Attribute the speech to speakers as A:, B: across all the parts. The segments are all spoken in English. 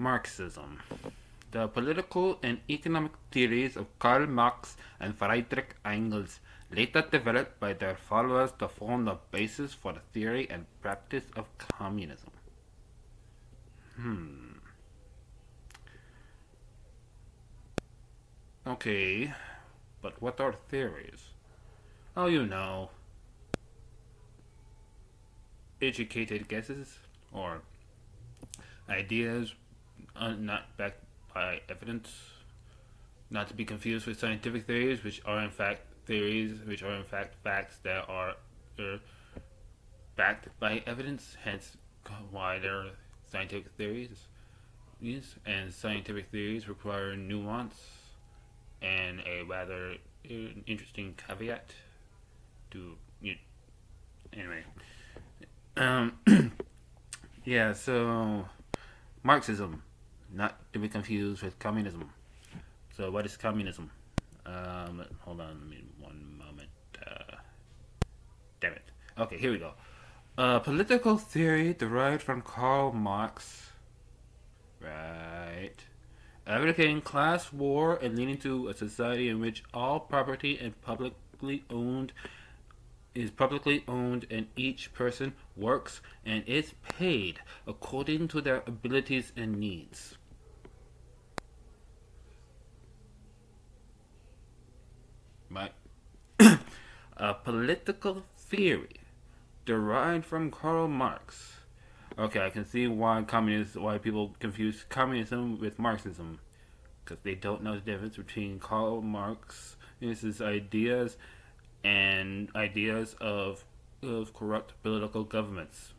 A: Marxism. The political and economic theories of Karl Marx and Friedrich Engels, later developed by their followers to form the basis for the theory and practice of communism. Okay, but what are theories? Oh, you know, educated guesses or ideas not backed by evidence, not to be confused with scientific theories, which are in fact facts that are uh, backed by evidence. Hence, why they're scientific theories. Yes, and scientific theories require nuance and a rather interesting caveat to anyway. Um, yeah, so Marxism, not to be confused with communism. So, what is communism? Hold on, let me one moment. Damn it. Okay, here we go. Political theory derived from Karl Marx. Right. Advocating class war and leading to a society in which all property and publicly owned and each person works and is paid according to their abilities and needs. Right. A political theory derived from Karl Marx. Okay, I can see why people confuse communism with Marxism, because they don't know the difference between Karl Marx and his ideas and ideas of corrupt political governments.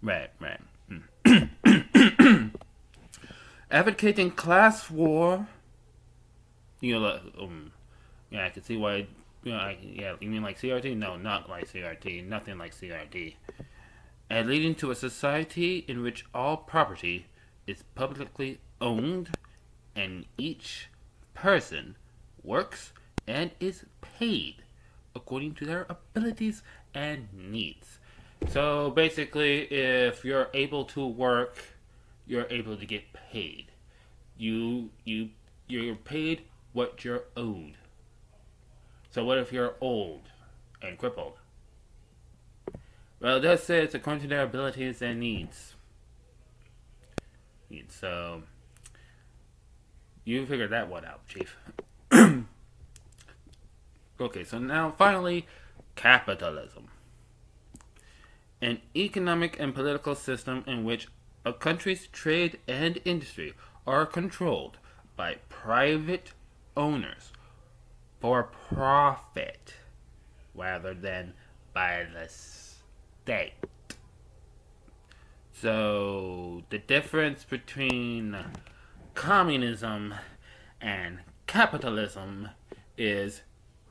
A: Right, right. Advocating class war. You know, yeah, I can see why. Yeah, you mean like CRT? No, not like CRT. Nothing like CRT. And leading to a society in which all property is publicly owned and each person works and is paid according to their abilities and needs. So basically, if you're able to work, you're able to get paid. You're paid what you're owed. So what if you're old and crippled? Well, it does say it's according to their abilities and needs. So you figured that one out, Chief. Okay, so now finally, capitalism. An economic and political system in which a country's trade and industry are controlled by private owners for profit rather than by the state. So, the difference between communism and capitalism is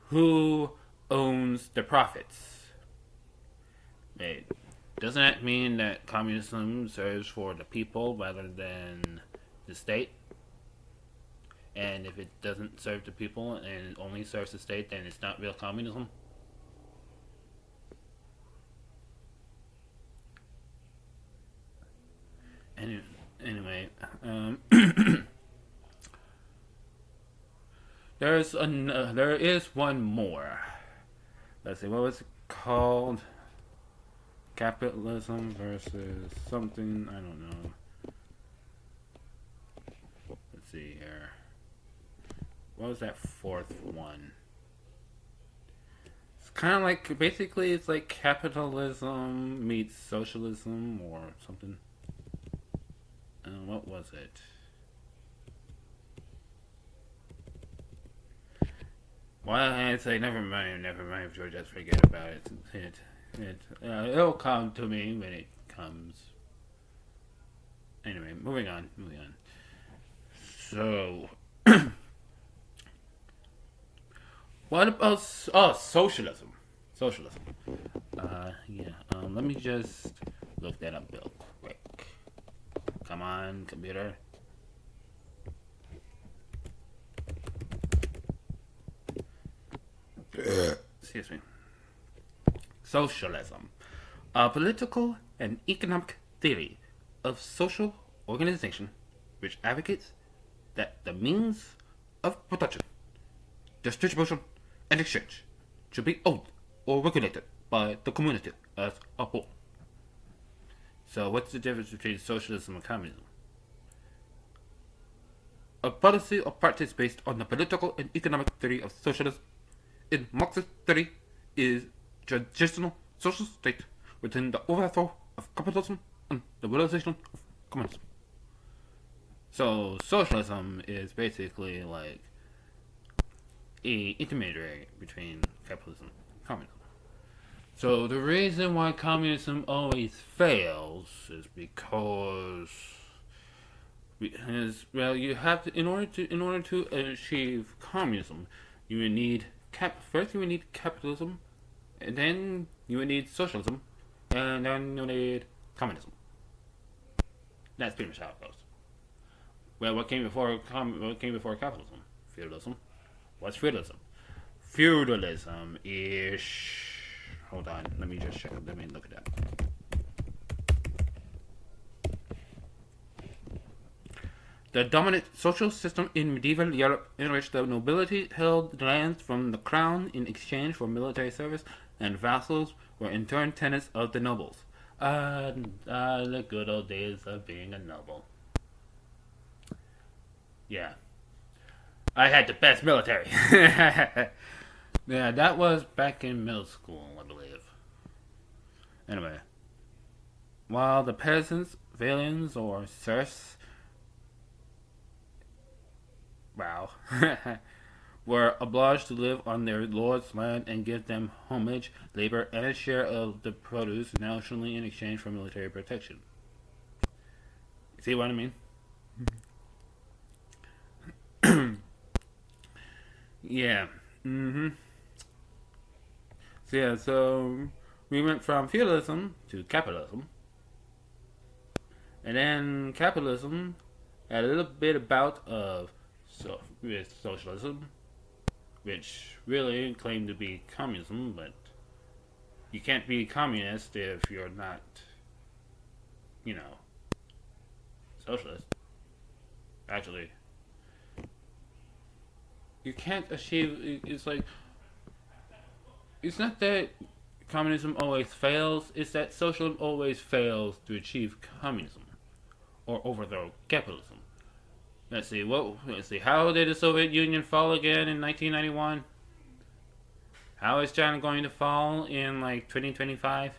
A: who owns the profits. Wait, doesn't that mean that communism serves for the people rather than the state? And if it doesn't serve the people and it only serves the state, then it's not real communism? Anyway, there is one more. Let's see, what was it called? Capitalism versus something, I don't know. Let's see here. What was that fourth one? It's kind of like, basically, it's like capitalism meets socialism or something. What was it? Well, I'd say never mind, George, just forget about it. It'll come to me when it comes. Anyway, moving on. So, what about socialism? Yeah. Let me just look that up real quick. Come on, computer. excuse me, socialism, a political and economic theory of social organization which advocates that the means of production, distribution, and exchange should be owned or regulated by the community as a whole. So, what's the difference between socialism and communism? A policy or practice based on the political and economic theory of socialism in Marxist theory is traditional social state within the overthrow of capitalism and the realization of communism. So socialism is basically like a intermediary between capitalism and communism. So the reason why communism always fails is because you have to in order to achieve communism, you would need first you would need capitalism, and then you would need socialism, and then you would need communism. That's pretty much how it goes. Well, what came before capitalism? Feudalism. What's feudalism? Feudalism is. Hold on, let me just check. Let me look at that. The dominant social system in medieval Europe, in which the nobility held lands from the crown in exchange for military service, and vassals were in turn tenants of the nobles. The good old days of being a noble. Yeah. I had the best military. Yeah, that was back in middle school, I believe. Anyway. While the peasants, villeins, or serfs were obliged to live on their lord's land and give them homage, labor, and a share of the produce nationally in exchange for military protection. See what I mean? Yeah. So we went from feudalism to capitalism. And then capitalism had a little bit about of with socialism, which really claimed to be communism, but you can't be communist if you're not, socialist. Actually, you can't achieve. It's like it's not that communism always fails; it's that socialism always fails to achieve communism or overthrow capitalism. Let's see. How did the Soviet Union fall again in 1991? How is China going to fall in 2025?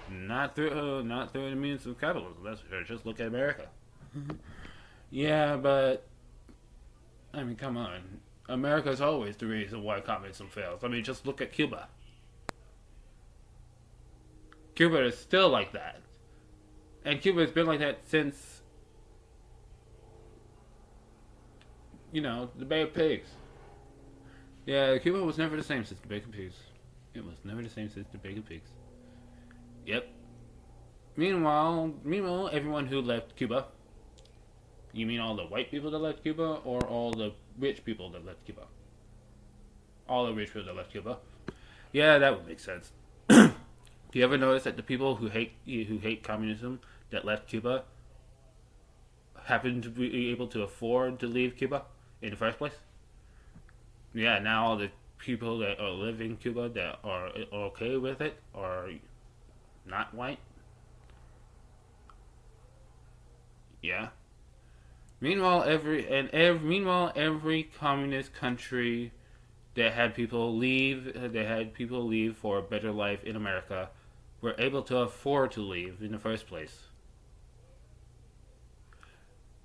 A: Not through the means of capitalism. That's for sure. Just look at America. Yeah, but I mean, come on. America's always the reason why communism fails. I mean, just look at Cuba. Cuba is still like that, and Cuba has been like that since. The Bay of Pigs. Yeah, Cuba was never the same since the Bay of Pigs. It was never the same since the Bay of Pigs. Yep. Meanwhile, everyone who left Cuba. You mean all the white people that left Cuba, or all the rich people that left Cuba? All the rich people that left Cuba. Yeah, that would make sense. Do you ever notice that the people who hate communism that left Cuba happen to be able to afford to leave Cuba in the first place? Yeah, now all the people that are living in Cuba that are okay with it are not white. Yeah. Meanwhile, every communist country that had people leave for a better life in America were able to afford to leave in the first place.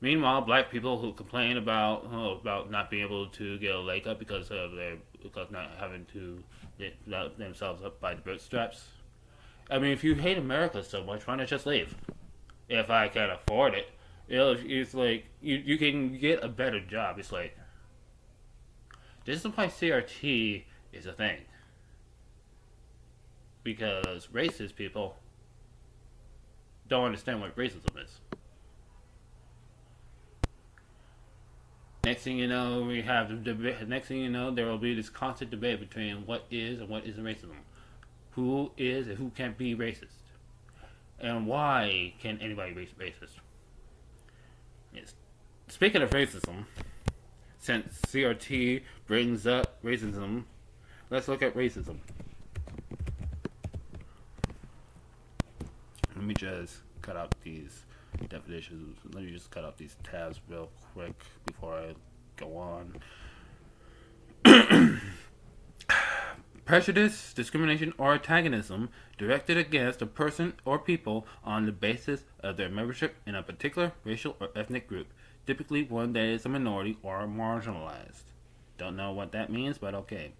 A: Meanwhile, black people who complain about not being able to get a leg up because not having to get themselves up by the bootstraps. I mean, if you hate America so much, why not just leave? If I can afford it, it's like you can get a better job. It's like this is why CRT is a thing, because racist people don't understand what racism is. Next thing you know, we have the debate. Next thing you know, there will be this constant debate between what is and what isn't racism, who is and who can't be racist, and why can anybody be racist. Yes. Speaking of racism, since CRT brings up racism, let's look at racism. Let me just cut out these definitions. Let me just cut out these tabs real quick before I go on. Prejudice, discrimination, or antagonism directed against a person or people on the basis of their membership in a particular racial or ethnic group, typically one that is a minority or marginalized. Don't know what that means, but okay.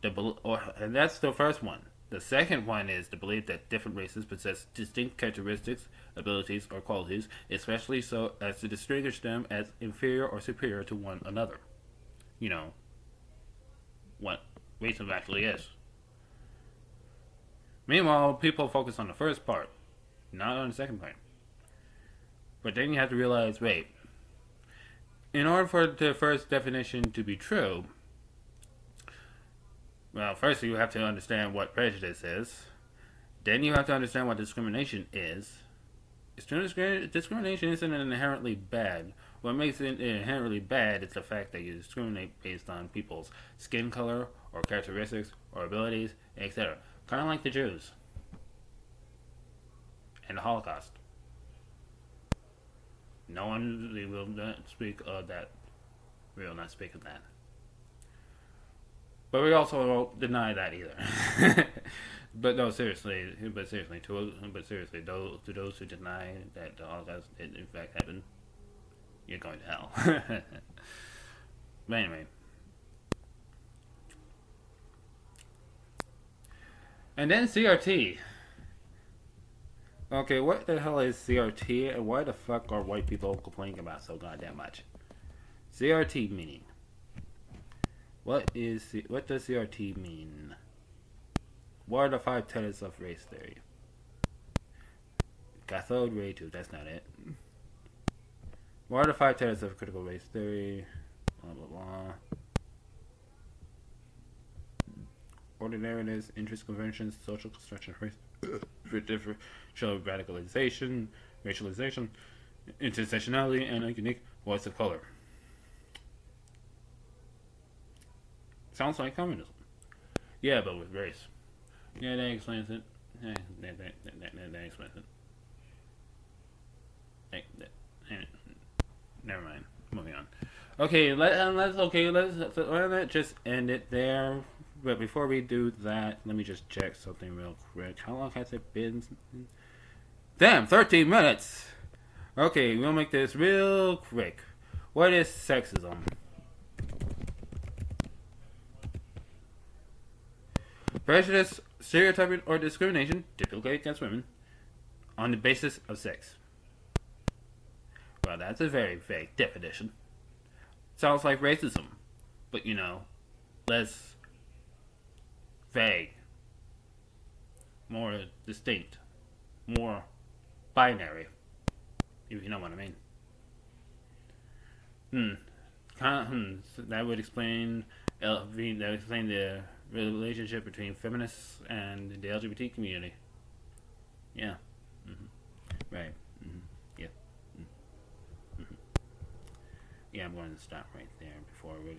A: And that's the first one. The second one is the belief that different races possess distinct characteristics, abilities, or qualities, especially so as to distinguish them as inferior or superior to one another. You know, what racism actually is. Meanwhile, people focus on the first part, not on the second part. But then you have to realize, wait, in order for the first definition to be true, well, first you have to understand what prejudice is. Then you have to understand what discrimination is. Discrimination isn't inherently bad. What makes it inherently bad is the fact that you discriminate based on people's skin color or characteristics or abilities, etc. Kind of like the Jews and the Holocaust. No one will not speak of that. We will not speak of that. But we also won't deny that either. But no, seriously. To those who deny that the Holocaust did in fact happen, you're going to hell. But anyway. And then CRT. Okay, what the hell is CRT, and why the fuck are white people complaining about so goddamn much? CRT meaning. What does CRT mean? What are the 5 tenets of race theory? Cathode ray tube, that's not it. What are the 5 tenets of critical race theory? Blah blah blah. Ordinariness, interest conventions, social construction, racial radicalization, racialization, intersectionality, and a unique voice of color. Sounds like communism. Yeah, but with race. Yeah, that explains it. That explains it. Never mind. Moving on. Okay, let's just end it there. But before we do that, let me just check something real quick. How long has it been? Damn, 13 minutes! Okay, we'll make this real quick. What is sexism? Prejudice, stereotyping, or discrimination, typically against women, on the basis of sex. Well, that's a very vague definition. Sounds like racism, but less vague, more distinct, more binary, if you know what I mean. That would explain the relationship between feminists and the LGBT community. Yeah. Right. Yeah. Yeah, I'm going to stop right there before we